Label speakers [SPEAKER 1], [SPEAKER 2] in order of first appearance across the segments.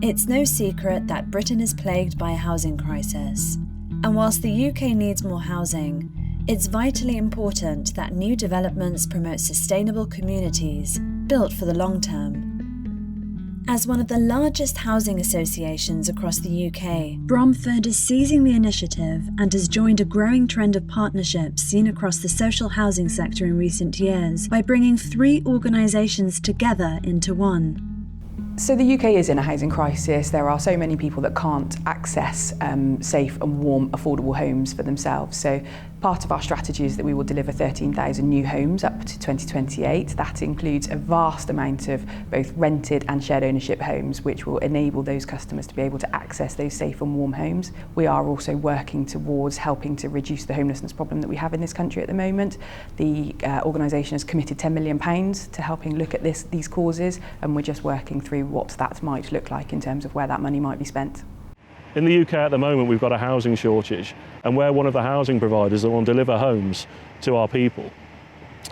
[SPEAKER 1] It's no secret that Britain is plagued by a housing crisis. And whilst the UK needs more housing, it's vitally important that new developments promote sustainable communities built for the long term. As one of the largest housing associations across the UK, Bromford is seizing the initiative and has joined a growing trend of partnerships seen across the social housing sector in recent years by bringing 3 organisations together into one.
[SPEAKER 2] So the UK is in a housing crisis. There are so many people that can't access safe and warm, affordable homes for themselves. So part of our strategy is that we will deliver 13,000 new homes up to 2028. That includes a vast amount of both rented and shared ownership homes, which will enable those customers to be able to access those safe and warm homes. We are also working towards helping to reduce the homelessness problem that we have in this country at the moment. The organisation has committed £10 million to helping look at these causes, and we're just working through what that might look like in terms of where that money might be spent.
[SPEAKER 3] In the UK at the moment, we've got a housing shortage, and we're one of the housing providers that will deliver homes to our people.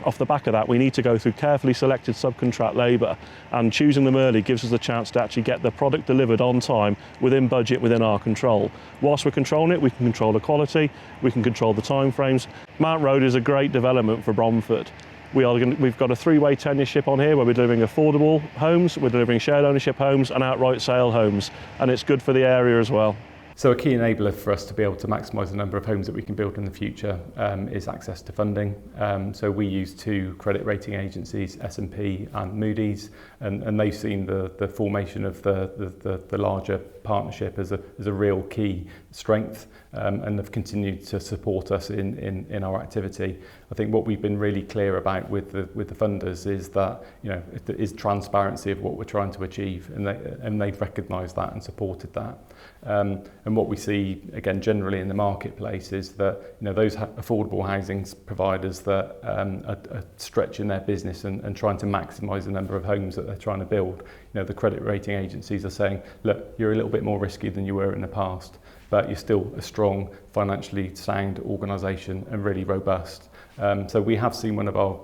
[SPEAKER 3] Off the back of that, we need to go through carefully selected subcontract labour, and choosing them early gives us the chance to actually get the product delivered on time, within budget, within our control. Whilst we're controlling it, we can control the quality, we can control the timeframes. Mount Road is a great development for Bromford. We've got a 3-way tenureship on here where we're delivering affordable homes, we're delivering shared ownership homes and outright sale homes, and it's good for the area as well.
[SPEAKER 4] So a key enabler for us to be able to maximise the number of homes that we can build in the future is access to funding. So we use 2 credit rating agencies, S&P and Moody's, and they've seen the formation of the larger partnership as a real key strength, and have continued to support us in our activity. I think what we've been really clear about with the funders is that, you know, it is transparency of what we're trying to achieve, and they've recognised that and supported that. And what we see again generally in the marketplace is that, you know, those affordable housing providers that are stretching their business and trying to maximise the number of homes that they're trying to build, you know, the credit rating agencies are saying, look, you're a little bit more risky than you were in the past, but you're still a strong, financially sound organisation and really robust. So we have seen one of our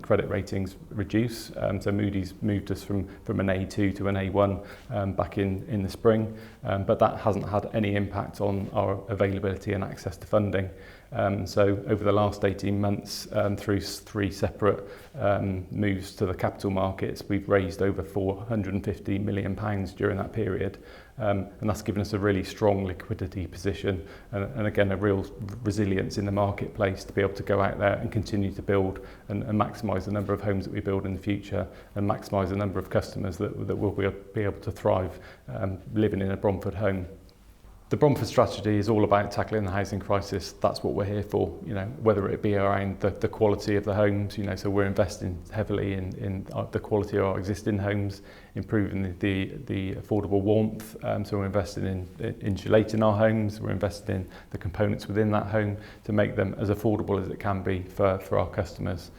[SPEAKER 4] credit ratings reduce. So Moody's moved us from an A2 to an A1 back in the spring, but that hasn't had any impact on our availability and access to funding. So over the last 18 months, through 3 separate moves to the capital markets, we've raised over £450 million during that period. And that's given us a really strong liquidity position and again a real resilience in the marketplace to be able to go out there and continue to build and maximise the number of homes that we build in the future and maximise the number of customers that will be able to thrive living in a Bromford home. The Bromford strategy is all about tackling the housing crisis. That's what we're here for, you know, whether it be around the quality of the homes, you know, so we're investing heavily in the quality of our existing homes, improving the affordable warmth, so we're investing in insulating our homes, we're investing in the components within that home to make them as affordable as it can be for our customers.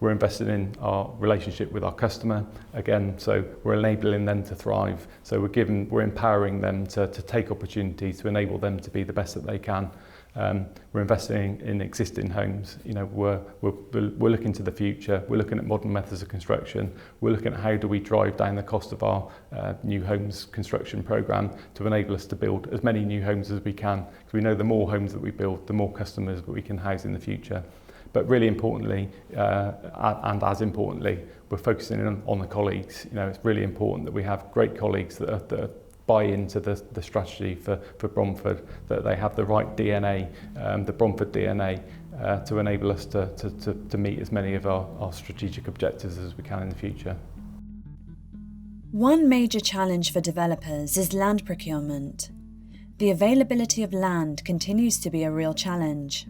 [SPEAKER 4] We're investing in our relationship with our customer again, so we're enabling them to thrive. So we're empowering them to take opportunities to enable them to be the best that they can. We're investing in existing homes. You know, we're looking to the future. We're looking at modern methods of construction. We're looking at how do we drive down the cost of our new homes construction programme to enable us to build as many new homes as we can. Because we know the more homes that we build, the more customers that we can house in the future. But really importantly, and as importantly, we're focusing on the colleagues. You know, it's really important that we have great colleagues that buy into the strategy for Bromford, that they have the right DNA, the Bromford DNA, to enable us to meet as many of our strategic objectives as we can in the future.
[SPEAKER 1] One major challenge for developers is land procurement. The availability of land continues to be a real challenge.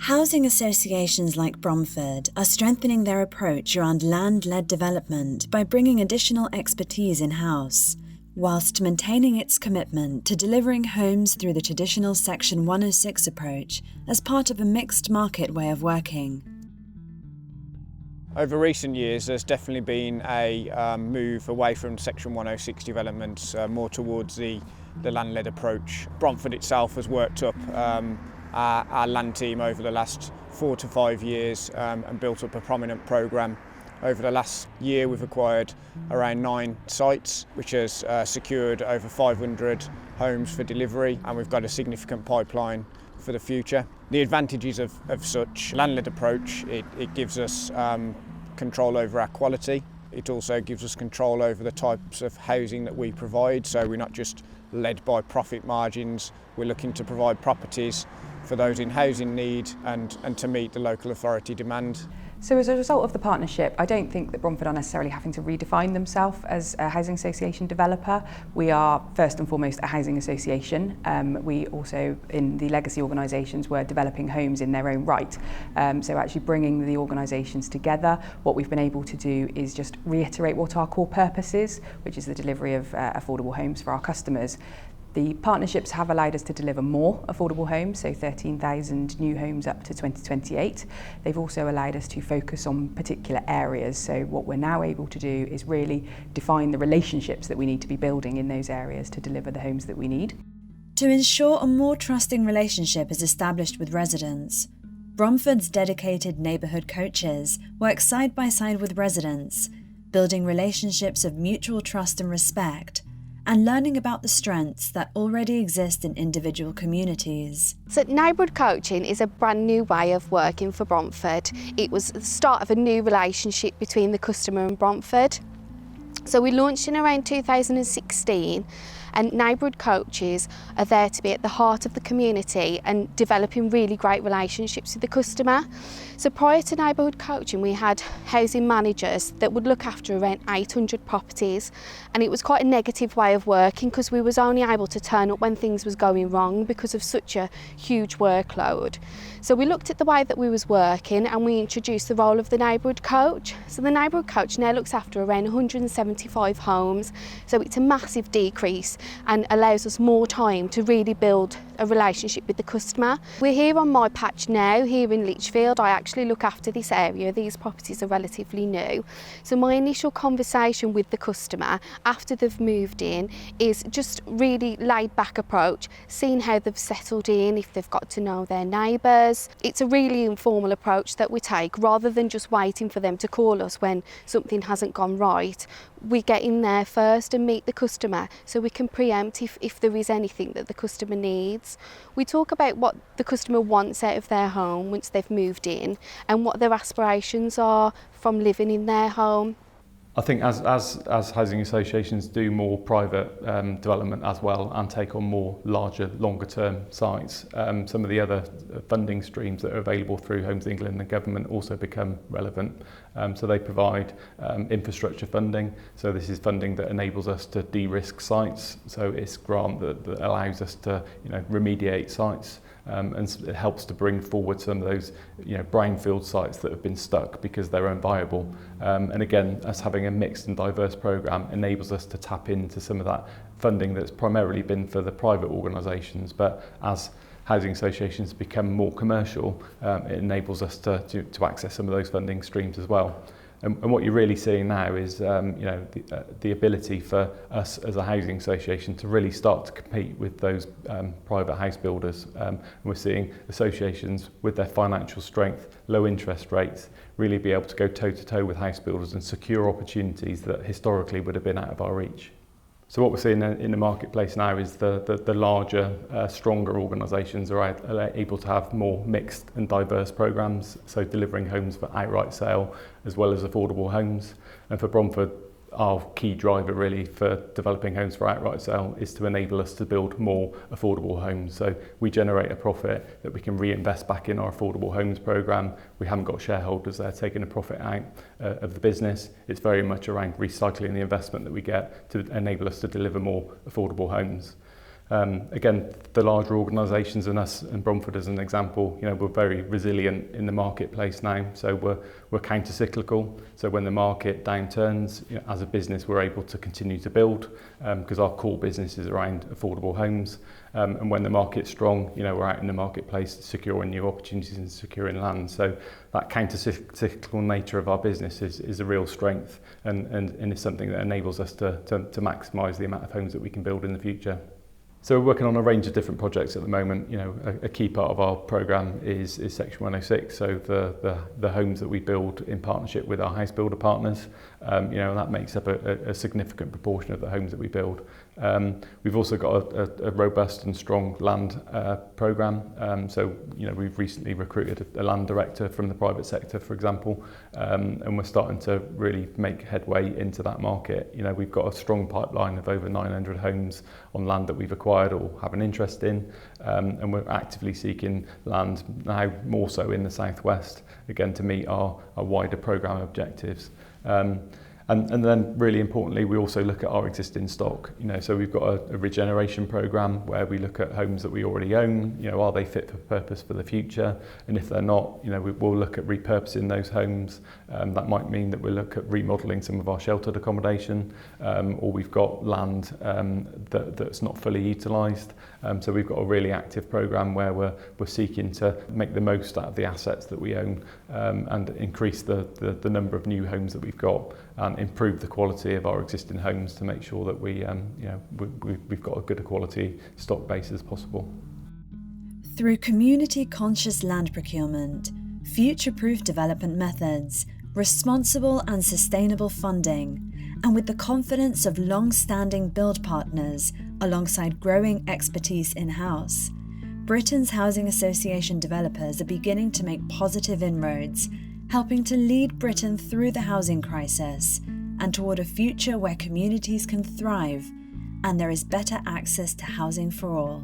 [SPEAKER 1] Housing associations like Bromford are strengthening their approach around land-led development by bringing additional expertise in-house, whilst maintaining its commitment to delivering homes through the traditional Section 106 approach as part of a mixed market way of working.
[SPEAKER 5] Over recent years, there's definitely been a move away from Section 106 developments, more towards the land-led approach. Bromford itself has worked up our land team over the last 4 to 5 years and built up a prominent programme Over the last year we've acquired around 9 sites, which has secured over 500 homes for delivery, and we've got a significant pipeline for the future. The advantages of such land-led approach, it gives us control over our quality. It also gives us control over the types of housing that we provide, so we're not just led by profit margins. We're looking to provide properties for those in housing need and to meet the local authority demand.
[SPEAKER 2] So as a result of the partnership, I don't think that Bromford are necessarily having to redefine themselves as a housing association developer. We are first and foremost a housing association. We also, in the legacy organisations, were developing homes in their own right. So actually bringing the organisations together, what we've been able to do is just reiterate what our core purpose is, which is the delivery of affordable homes for our customers. The partnerships have allowed us to deliver more affordable homes, so 13,000 new homes up to 2028. They've also allowed us to focus on particular areas, so what we're now able to do is really define the relationships that we need to be building in those areas to deliver the homes that we need.
[SPEAKER 1] To ensure a more trusting relationship is established with residents, Bromford's dedicated neighbourhood coaches work side by side with residents, building relationships of mutual trust and respect, and learning about the strengths that already exist in individual communities.
[SPEAKER 6] So Neighbourhood Coaching is a brand new way of working for Bromford. It was the start of a new relationship between the customer and Bromford. So we launched in around 2016, and neighbourhood coaches are there to be at the heart of the community and developing really great relationships with the customer. So prior to neighbourhood coaching, we had housing managers that would look after around 800 properties, and it was quite a negative way of working because we was only able to turn up when things was going wrong because of such a huge workload. So we looked at the way that we was working and we introduced the role of the neighbourhood coach. So the neighbourhood coach now looks after around 175 homes, so it's a massive decrease and allows us more time to really build a relationship with the customer. We're here on my patch now, here in Lichfield. I actually look after this area. These properties are relatively new. So my initial conversation with the customer after they've moved in is just really laid back approach, seeing how they've settled in, if they've got to know their neighbours. It's a really informal approach that we take rather than just waiting for them to call us when something hasn't gone right. We get in there first and meet the customer so we can preempt if there is anything that the customer needs. We talk about what the customer wants out of their home once they've moved in and what their aspirations are from living in their home.
[SPEAKER 4] I think as housing associations do more private development as well and take on more larger, longer term sites, some of the other funding streams that are available through Homes England and the government also become relevant. So they provide infrastructure funding. So this is funding that enables us to de-risk sites. So it's grant that allows us to remediate sites. And it helps to bring forward some of those brownfield sites that have been stuck because they're unviable. And again, us having a mixed and diverse programme enables us to tap into some of that funding that's primarily been for the private organisations, but as housing associations become more commercial, it enables us to access some of those funding streams as well. And what you're really seeing now is the ability for us as a housing association to really start to compete with those private house builders. And we're seeing associations with their financial strength, low interest rates, really be able to go toe-to-toe with house builders and secure opportunities that historically would have been out of our reach. So what we're seeing in the marketplace now is the larger, stronger organisations are able to have more mixed and diverse programmes, so delivering homes for outright sale as well as affordable homes. And for Bromford, our key driver really for developing homes for outright sale is to enable us to build more affordable homes. So we generate a profit that we can reinvest back in our affordable homes programme. We haven't got shareholders there taking a profit out of the business. It's very much around recycling the investment that we get to enable us to deliver more affordable homes. Again, the larger organisations and us and Bromford as an example, we're very resilient in the marketplace now. So we're counter-cyclical. So when the market downturns, as a business, we're able to continue to build because our core business is around affordable homes. And when the market's strong, we're out in the marketplace securing new opportunities and securing land. So that counter-cyclical nature of our business is a real strength and is something that enables us to maximise the amount of homes that we can build in the future. So we're working on a range of different projects at the moment. You know, a key part of our programme is Section 106, so the homes that we build in partnership with our house builder partners. You know, and that makes up a significant proportion of the homes that we build. We've also got a robust and strong land programme. So, you know, we've recently recruited a land director from the private sector, for example, and we're starting to really make headway into that market. You know, we've got a strong pipeline of over 900 homes on land that we've acquired or have an interest in, and we're actively seeking land now more so in the southwest, again to meet our wider programme objectives. And then really importantly, we also look at our existing stock. You know, so we've got a regeneration programme where we look at homes that we already own. You know, are they fit for purpose for the future? And if they're not, you know, we'll look at repurposing those homes. That might mean that we'll look at remodelling some of our sheltered accommodation, or we've got land that's not fully utilised. So we've got a really active programme where we're seeking to make the most out of the assets that we own, and increase the number of new homes that we've got, and improve the quality of our existing homes to make sure that we've got a good quality stock base as possible.
[SPEAKER 1] Through community-conscious land procurement, future-proof development methods, responsible and sustainable funding, and with the confidence of long-standing build partners alongside growing expertise in-house, Britain's housing association developers are beginning to make positive inroads, helping to lead Britain through the housing crisis and toward a future where communities can thrive and there is better access to housing for all.